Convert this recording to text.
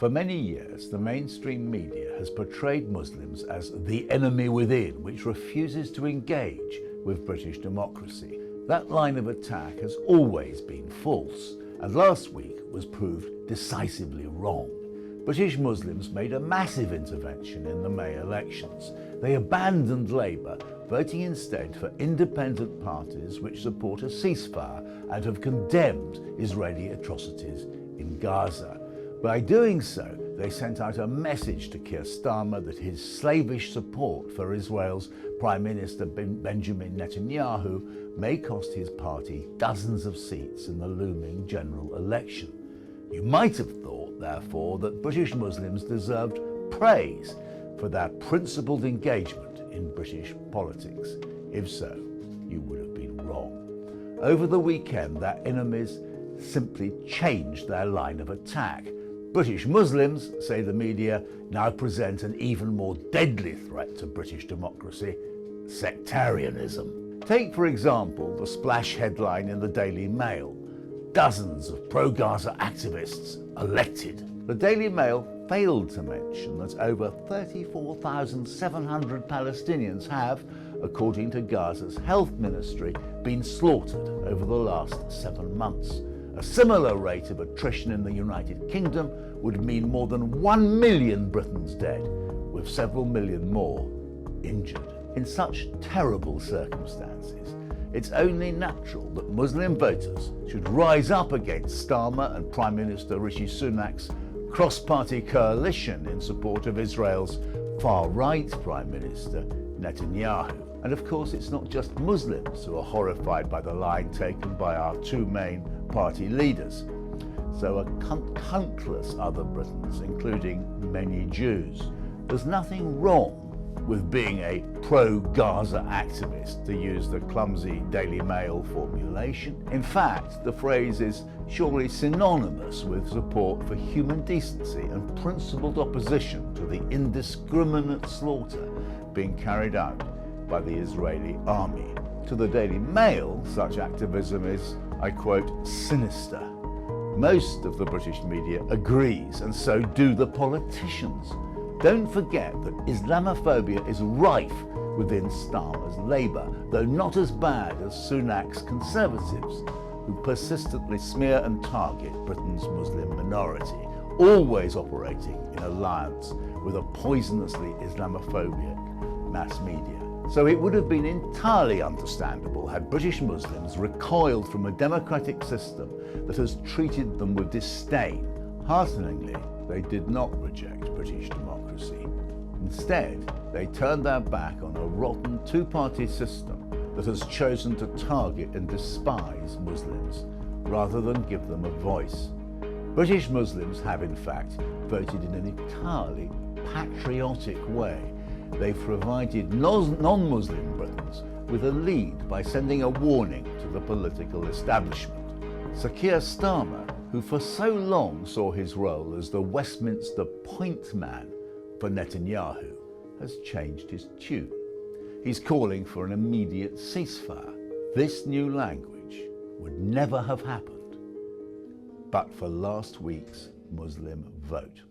For many years, the mainstream media has portrayed Muslims as the enemy within, which refuses to engage with British democracy. That line of attack has always been false, and last week was proved decisively wrong. British Muslims made a massive intervention in the May elections. They abandoned Labour, voting instead for independent parties which support a ceasefire and have condemned Israeli atrocities in Gaza. By doing so, they sent out a message to Keir Starmer that his slavish support for Israel's Prime Minister Benjamin Netanyahu may cost his party dozens of seats in the looming general election. You might have thought, therefore, that British Muslims deserved praise for their principled engagement in British politics. If so, you would have been wrong. Over the weekend, their enemies simply changed their line of attack. British Muslims, say the media, now present an even more deadly threat to British democracy: sectarianism. Take, for example, the splash headline in the Daily Mail: dozens of pro-Gaza activists elected. The Daily Mail failed to mention that over 34,700 Palestinians have, according to Gaza's health ministry, been slaughtered over the last 7 months. A similar rate of attrition in the United Kingdom would mean more than 1 million Britons dead, with several million more injured. In such terrible circumstances, it's only natural that Muslim voters should rise up against Starmer and Prime Minister Rishi Sunak's cross-party coalition in support of Israel's far-right Prime Minister Netanyahu. And of course, it's not just Muslims who are horrified by the line taken by our two main party leaders. So are countless other Britons, including many Jews. There's nothing wrong with being a pro-Gaza activist, to use the clumsy Daily Mail formulation. In fact, the phrase is surely synonymous with support for human decency and principled opposition to the indiscriminate slaughter being carried out by the Israeli army. To the Daily Mail, such activism is, I quote, sinister. Most of the British media agrees, and so do the politicians. Don't forget that Islamophobia is rife within Starmer's Labour, though not as bad as Sunak's Conservatives, who persistently smear and target Britain's Muslim minority, always operating in alliance with a poisonously Islamophobic mass media. So it would have been entirely understandable had British Muslims recoiled from a democratic system that has treated them with disdain. Hearteningly, they did not reject British democracy. Instead, they turned their back on a rotten two-party system that has chosen to target and despise Muslims rather than give them a voice. British Muslims have, in fact, voted in an entirely patriotic way. They've provided non-Muslim Britons with a lead by sending a warning to the political establishment. Sir Keir Starmer, who for so long saw his role as the Westminster point man for Netanyahu, has changed his tune. He's calling for an immediate ceasefire. This new language would never have happened but for last week's Muslim vote.